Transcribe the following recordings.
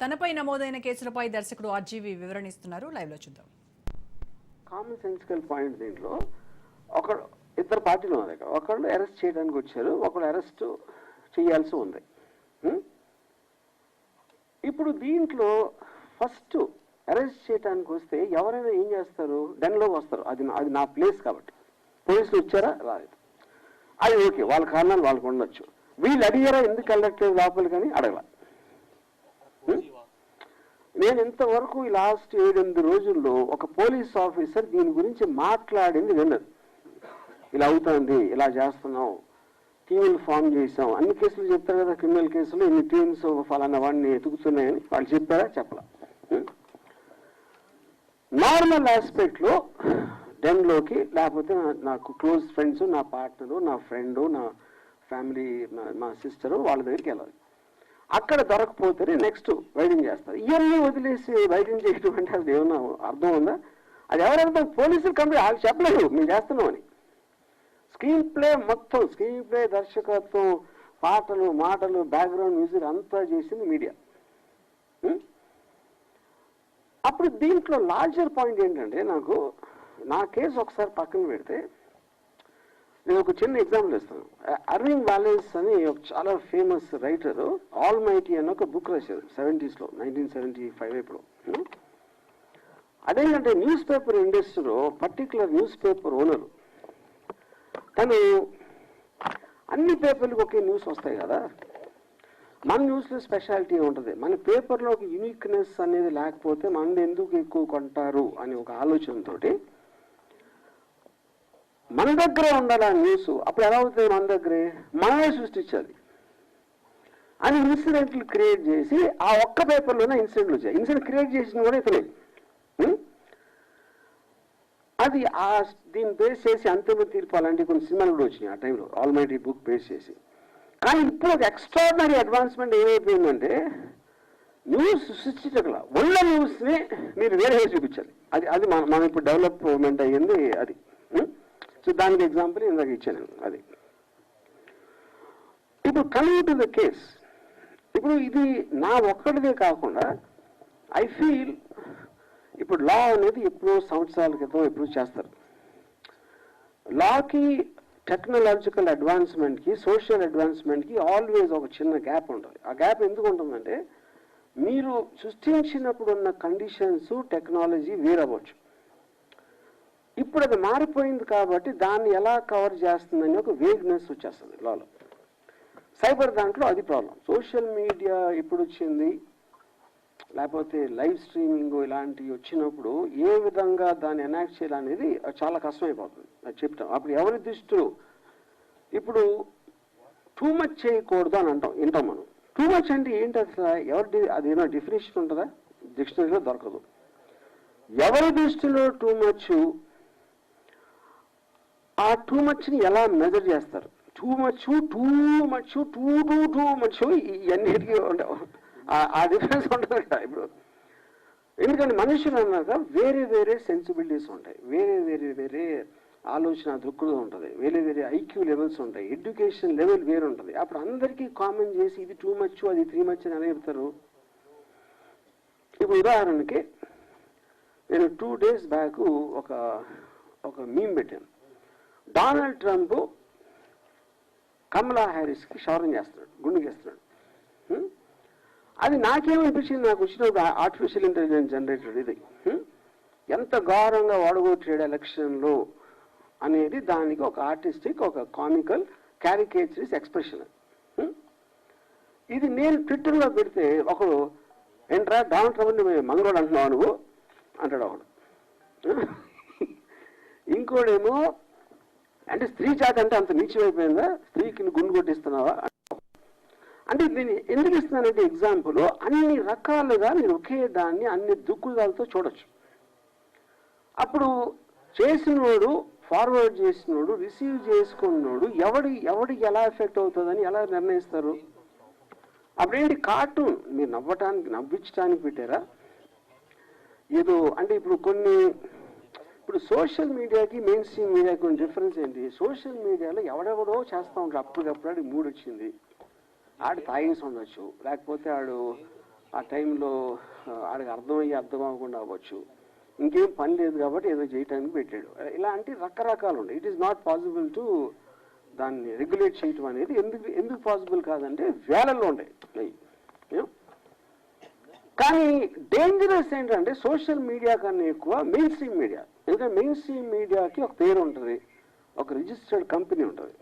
తనపై నమోదైన కేసులపై దర్శకుడు ఆర్జీవి వివరణిస్తున్నారు. లైవ్ లో చూద్దాం. కామన్ సెన్సికల్ పాయింట్ దీంట్లో ఇద్దరు పార్టీలు ఉన్నారు. ఒకళ్ళు అరెస్ట్ చేయడానికి వచ్చారు, ఒకళ్ళు అరెస్ట్ చేయాల్సి ఉంది. ఇప్పుడు దీంట్లో ఫస్ట్ అరెస్ట్ చేయడానికి వస్తే ఎవరైనా ఏం చేస్తారు, డెన్లోకి వస్తారు. అది నా ప్లేస్ కాబట్టి పోలీసులు వచ్చారా రాలేదు, అది ఓకే, వాళ్ళ కారణాలు వాళ్ళకు ఉండొచ్చు. వీళ్ళు అడిగారా ఎందుకు వెళ్ళట్లేదు లోపలికి అని అడగల. నేను ఇంతవరకు ఈ లాస్ట్ 7-8 రోజుల్లో ఒక పోలీస్ ఆఫీసర్ దీని గురించి మాట్లాడింది విన్నది. ఇలా అవుతుంది, ఇలా చేస్తున్నాం, టీములు ఫామ్ చేసాం, అన్ని కేసులు చెప్తారు కదా, క్రిమినల్ కేసులు ఇన్ని టీమ్స్ ఫలానా వాడిని ఎతుకుతున్నాయని వాళ్ళు చెప్పారా చెప్పలా. నార్మల్ ఆస్పెక్ట్ లో డెన్లోకి లేకపోతే నాకు క్లోజ్ ఫ్రెండ్స్, నా పార్ట్నరు, నా ఫ్రెండ్, నా ఫ్యామిలీ, మా సిస్టరు వాళ్ళ దగ్గరికి వెళ్ళాలి. అక్కడ దొరకపోతే నెక్స్ట్ వైడింగ్ చేస్తారు. ఇవన్నీ వదిలేసి వైడింగ్ చేయడం అంటే అది ఏమన్నా అర్థం ఉందా? అది ఎవరైనా పోలీసులు కంప్లైంట్ వాళ్ళు చెప్పలేదు మేము చేస్తున్నామని. స్క్రీన్ ప్లే మొత్తం, స్క్రీన్ ప్లే, దర్శకత్వం, పాటలు, మాటలు, బ్యాక్గ్రౌండ్ మ్యూజిక్ అంతా చేసింది మీడియా. అప్పుడు దీంట్లో లార్జర్ పాయింట్ ఏంటంటే, నా కేసు ఒకసారి పక్కన పెడితే నేను ఒక చిన్న ఎగ్జాంపుల్ ఇస్తాను. అర్వింగ్ వాలెన్స్ అని ఒక చాలా ఫేమస్ రైటరు ఆల్ మైటీ అని ఒక బుక్ రాశారు 70s లో, 1975 ఇప్పుడు. అదేంటంటే న్యూస్ పేపర్ ఇండస్ట్రీలో పర్టికులర్ న్యూస్ పేపర్ ఓనరు తను అన్ని పేపర్లకు ఒకే న్యూస్ వస్తాయి కదా, మన న్యూస్లో స్పెషాలిటీ ఉంటుంది, మన పేపర్లో ఒక యూనిక్నెస్ అనేది లేకపోతే మన ఎందుకు ఎక్కువ కొంటారు అని ఒక ఆలోచనతోటి మన దగ్గరే ఉండాలి ఆ న్యూస్. అప్పుడు ఎలా అవుతుంది, మన దగ్గరే మనమే సృష్టించాలి అని ఇన్సిడెంట్లు క్రియేట్ చేసి ఆ ఒక్క పేపర్లోనే ఇన్సిడెంట్లు వచ్చాయి. ఇన్సిడెంట్ క్రియేట్ చేసిన కూడా ఇతనే. అది దీన్ని బేస్ చేసి అంతిమ తీర్పు అలాంటి కొన్ని సినిమాలు కూడా వచ్చినాయి ఆ టైంలో, ఆల్మైటీ బుక్ బేస్ చేసి. కానీ ఇప్పుడు ఒక ఎక్స్ట్రాడినరీ అడ్వాన్స్మెంట్ ఏమైపోయిందంటే న్యూస్ సృష్టించగల ఉన్న న్యూస్ని మీరు వేరే చూపించాలి. అది మనం ఇప్పుడు డెవలప్మెంట్ అయ్యింది అది. సో దానికి ఎగ్జాంపుల్ ఇందాక ఇచ్చాను అది. ఇప్పుడు కమింగ్ టు ద కేస్, ఇప్పుడు ఇది నా ఒక్కడిదే కాకుండా ఐ ఫీల్ ఇప్పుడు లా అనేది ఎప్పుడో సంవత్సరాల క్రితం ఎప్పుడు చేస్తారు. లాకి టెక్నాలజికల్ అడ్వాన్స్మెంట్కి, సోషల్ అడ్వాన్స్మెంట్కి ఆల్వేస్ ఒక చిన్న గ్యాప్ ఉంటుంది. ఆ గ్యాప్ ఎందుకు ఉంటుందంటే, మీరు సృష్టించినప్పుడు ఉన్న కండిషన్స్, టెక్నాలజీ వేరవ్వచ్చు. ఇప్పుడు అది మారిపోయింది కాబట్టి దాన్ని ఎలా కవర్ చేస్తుందని ఒక వేగ్నెస్ వచ్చేస్తుంది లాలో. సైబర్ దాంట్లో అది ప్రాబ్లం. సోషల్ మీడియా ఇప్పుడు వచ్చింది, లేకపోతే లైవ్ స్ట్రీమింగ్ ఇలాంటివి వచ్చినప్పుడు ఏ విధంగా దాన్ని ఎనాక్ట్ చేయాలనేది చాలా కష్టమైపోతుంది. అది చెప్తాం. అప్పుడు ఎవరి దృష్టిలో ఇప్పుడు టూ మచ్ చేయకూడదు అని వింటాం మనం. టూ మచ్ అంటే ఏంటి అసలు, అదేమో డెఫినేషన్ ఉంటుందా? డిక్షనరీలో దొరకదు. ఎవరి దృష్టిలో టూ మచ్, ఆ టూ మచ్ని ఎలా మెజర్ చేస్తారు? Too much, too much, too much, ఇవన్నిటికీ ఆ డిఫరెన్స్ ఉంటుంది కదా ఇప్పుడు. ఎందుకంటే మనుషులు అన్నాక వేరే వేరే సెన్సిబిలిటీస్ ఉంటాయి, వేరే ఆలోచన దృక్పథం ఉంటుంది, వేరే ఐక్యూ లెవెల్స్ ఉంటాయి, ఎడ్యుకేషన్ లెవెల్ వేరు ఉంటుంది. అప్పుడు అందరికీ కామన్ చేసి ఇది టూ మచ్, అది 3 మచ్ అని ఎలా చెప్తారు? ఇప్పుడు ఉదాహరణకి నేను 2 days బ్యాక్ ఒక మీమ్ పెట్టాను. డొనాల్డ్ ట్రంప్ కమలా హ్యారిస్కి క్షౌరం చేస్తున్నాడు, గుండు చేస్తున్నాడు. అది నాకేమనిపించింది, నాకు వచ్చిన ఒక ఆర్టిఫిషియల్ ఇంటెలిజెన్స్ జనరేటెడ్ ఇది ఎంత ఘోరంగా ఓడగొట్టాడు ఎలక్షన్లో అనేది దానికి ఒక ఆర్టిస్టిక్, ఒక కామికల్, క్యారికేచరిస్ ఎక్స్ప్రెషన్. ఇది నేను ట్విట్టర్లో పెడితే ఒకడు, ఏంట్రా డొనాల్డ్ ట్రంప్ని మంగళోడు అంటున్నావు నువ్వు అంటాడు ఒకడు. ఇంకోడేమో అంటే స్త్రీ జాతి అంటే అంత నీచమైపోయిందా, స్త్రీకి గుండు కొట్టిస్తున్నావా అంటే. దీన్ని ఎందుకు ఇస్తున్నానంటే ఎగ్జాంపుల్, అన్ని రకాలుగా మీరు ఒకే దాన్ని అన్ని దుక్కుదాలతో చూడొచ్చు. అప్పుడు చేసినోడు, ఫార్వర్డ్ చేసినోడు, రిసీవ్ చేసుకున్నోడు ఎవడికి ఎలా ఎఫెక్ట్ అవుతుందని ఎలా నిర్ణయిస్తారు? అప్పుడేంటి కార్టూన్ మీరు నవ్వించడానికి పెట్టారా ఏదో అంటే. ఇప్పుడు సోషల్ మీడియాకి మెయిన్ స్ట్రీమ్ మీడియాకి కొన్ని డిఫరెన్స్ ఏంటి? సోషల్ మీడియాలో ఎవడెవడో చేస్తూ ఉంటారు, అప్పటికప్పుడు ఆడికి మూడు వచ్చింది, ఆడు తాగేసి ఉండొచ్చు, లేకపోతే ఆడు ఆ టైంలో ఆడికి అర్థం అవ్వకుండా అవ్వచ్చు, ఇంకేం పని లేదు కాబట్టి ఏదో చేయడానికి పెట్టాడు. ఇలాంటి రకరకాలు ఉన్నాయి. It is not possible to దాన్ని రెగ్యులేట్ చేయటం అనేది ఎందుకు పాసిబుల్ కాదంటే వేలల్లో ఉంటాయి. కానీ డేంజరస్ ఏంటంటే సోషల్ మీడియా కన్నా ఎక్కువ మెయిన్ స్ట్రీమ్ మీడియా. ఎందుకంటే మెయిన్ స్ట్రీమ్ మీడియాకి ఒక పేరు ఉంటుంది, ఒక రిజిస్టర్డ్ కంపెనీ ఉంటుంది.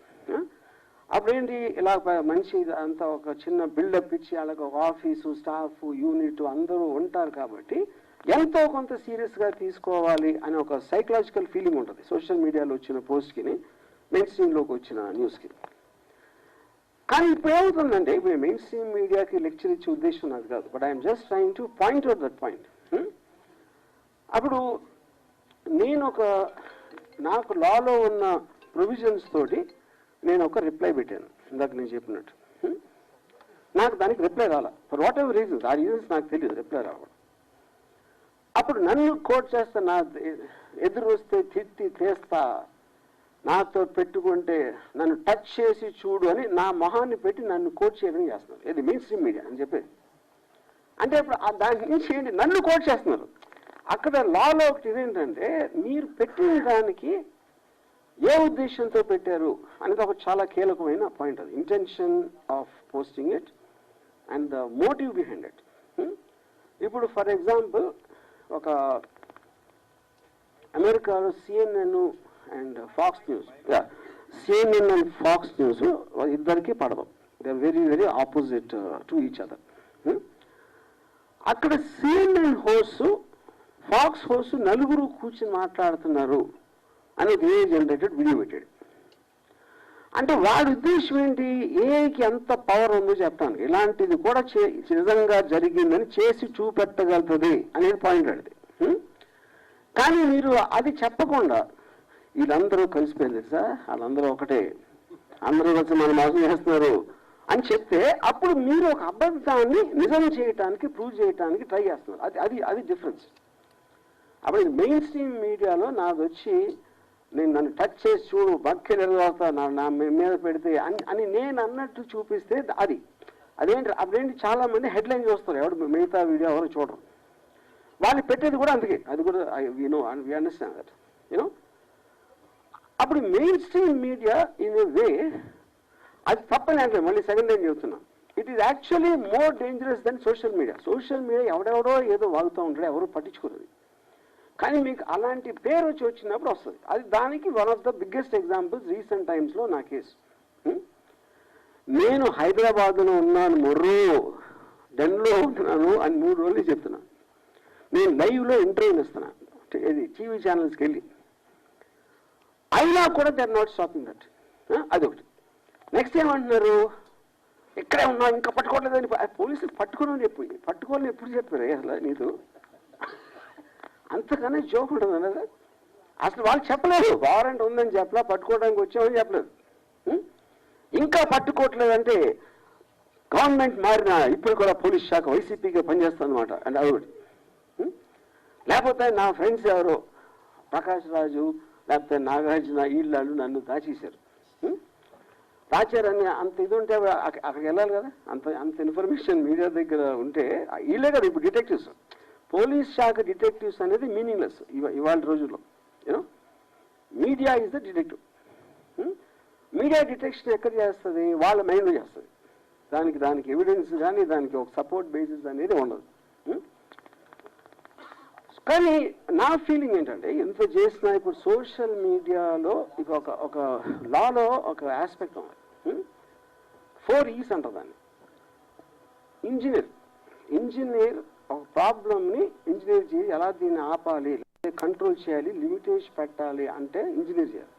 అప్పుడేంటి ఇలా మంచి అంతా ఒక చిన్న బిల్డప్ ఇచ్చి వాళ్ళకి ఒక ఆఫీసు, స్టాఫ్, యూనిట్ అందరూ ఉంటారు కాబట్టి ఎంతో కొంత సీరియస్గా తీసుకోవాలి అనే ఒక సైకలాజికల్ ఫీలింగ్ ఉంటుంది సోషల్ మీడియాలో వచ్చిన పోస్ట్కి, మెయిన్ స్ట్రీమ్లోకి వచ్చిన న్యూస్కి. కానీ ఇప్పుడు ఏమవుతుందంటే, ఇప్పుడు మెయిన్ స్ట్రీమ్ మీడియాకి లెక్చర్ ఇచ్చే ఉద్దేశం నాకు కాదు, but I'm just trying to point out that point. అప్పుడు నాకు లాలో ఉన్న ప్రొవిజన్స్ తోటి నేను ఒక రిప్లై పెట్టాను, ఇందాక నేను చెప్పినట్టు. నాకు దానికి రిప్లై రాలా, ఫర్ వాట్ ఎవర్ రీజన్స్. ఆ రీజన్స్ నాకు తెలియదు రిప్లై రావడం. అప్పుడు నన్ను కోట్ చేస్తా, నా ఎదురు వస్తే తిట్టి తీస్తా, నాతో పెట్టుకుంటే నన్ను టచ్ చేసి చూడు అని నా మొహాన్ని పెట్టి నన్ను కోట్ చేయడం చేస్తున్నారు. ఇది మెయిన్ స్ట్రీమ్ మీడియా అని చెప్పేది. అంటే ఇప్పుడు దాని నుంచి ఏంటి, నన్ను కోట్ చేస్తున్నారు. అక్కడ లాలో ఒకటి ఏంటంటే, మీరు పెట్టిన దానికి ఏ ఉద్దేశంతో పెట్టారు అనేది ఒక చాలా కీలకమైన పాయింట్. అది intention of posting it and the motive behind it. ఇప్పుడు ఫర్ ఎగ్జాంపుల్ ఒక అమెరికాలో CNN and Fox News, CNN and Fox News ఇద్దరికి పడదు. They are very very opposite to each other. అక్కడ CNN హోస్ట్, ఫాక్స్ హోస్ట్ నలుగురు కూర్చొని మాట్లాడుతున్నారు అని ఏ జనరేటెడ్ వీడియో పెట్టాడు. అంటే వాడి ఉద్దేశం ఏంటి, ఏకి ఎంత పవర్ ఉందో చెప్పడానికి, ఇలాంటిది కూడా నిజంగా జరిగిందని చేసి చూపెట్టగలుగుతుంది అనేది పాయింట్ అది. కానీ మీరు అది చెప్పకుండా వీళ్ళందరూ కలిసిపోయింది సార్, వాళ్ళందరూ ఒకటే, అందరూ కలిసి మనం మోసం చేస్తున్నారు అని చెప్తే అప్పుడు మీరు ఒక అబద్ధాన్ని నిజం చేయటానికి, ప్రూవ్ చేయటానికి ట్రై చేస్తున్నారు. అది డిఫరెన్స్. అప్పుడు మెయిన్ స్ట్రీమ్ మీడియాలో నాది వచ్చి నన్ను టచ్ చేసి చూడు, బక్కెలు ఎరగవుతా, నా మీద పెడితే అని నేను అన్నట్టు చూపిస్తే అదేంటి చాలా మంది హెడ్లైన్ చూస్తారు, ఎవరు మిగతా వీడియో ఎవరు చూడరు. వాళ్ళు పెట్టేది కూడా అందుకే, అది కూడా వి అండర్స్టాండ్ దట్ యూనో. అప్పుడు mainstream media in a way అది తప్పని అంటే, మళ్ళీ సెకండ్ టైం చెబుతున్నా, it is actually more dangerous than social media. Social media ఎవడెవడో ఏదో వాగుతూ ఉంటాడు, ఎవరు పట్టించుకోలేదు. కానీ మీకు అలాంటి పేరు వచ్చినప్పుడు వస్తుంది. అది దానికి one of the biggest examples recent టైమ్స్లో నా కేసు. నేను హైదరాబాద్లో ఉన్నాను, డెన్లో ఉంటున్నాను అని 3 రోజులు చెప్తున్నాను. నేను లైవ్లో ఇంటర్వ్యూలు ఇస్తున్నాను, ఇది టీవీ ఛానల్స్కి వెళ్ళి. అయినా కూడా they are not stopping that. అదొకటి. నెక్స్ట్ ఏమంటున్నారు, ఇక్కడే ఉన్నావు ఇంకా పట్టుకోవట్లేదని. పోలీసులు పట్టుకోని ఎప్పుడు చెప్పారు అసలు నీకు? అంతకన్నా జోక్ ఉంటుంది అన్నది. అసలు వాళ్ళు చెప్పలేదు, వారెంట్ ఉందని చెప్పలా, పట్టుకోవడానికి వచ్చామని చెప్పలేదు. ఇంకా పట్టుకోవట్లేదంటే గవర్నమెంట్ మారిన ఇప్పుడు కూడా పోలీస్ శాఖ వైసీపీగా పనిచేస్తుంది అనమాట. అండ్ అదొకటి. లేకపోతే నా ఫ్రెండ్స్ ఎవరో ప్రకాష్ రాజు లేకపోతే నాగార్జున వీళ్ళు నన్ను దాచేశారు. దాచారని అంత ఇది ఉంటే అక్కడికి వెళ్ళాలి కదా, అంత ఇన్ఫర్మేషన్ మీడియా దగ్గర ఉంటే వీళ్ళే కదా ఇప్పుడు డిటెక్టివ్స్. పోలీస్ శాఖ డిటెక్టివ్స్ అనేది మీనింగ్లెస్ ఇవాళ రోజుల్లో. You know, media is the detective. Media detection ఎక్కడ చేస్తుంది, వాళ్ళ మైండ్లో చేస్తుంది. దానికి ఎవిడెన్స్ కానీ దానికి ఒక సపోర్ట్ బేసిస్ అనేది ఉండదు. కానీ నా ఫీలింగ్ ఏంటంటే, ఎంత చేసినా ఇప్పుడు సోషల్ మీడియాలో ఇక ఒక లాలో ఒక ఆస్పెక్ట్ ఉంది. 4 E's అంటారు దాన్ని. ఇంజనీర్ ఒక ప్రాబ్లమ్ని ఇంజనీర్ చేసి ఎలా దీన్ని ఆపాలి, కంట్రోల్ చేయాలి, లిమిటేషన్ పెట్టాలి అంటే ఇంజనీర్ చేయాలి.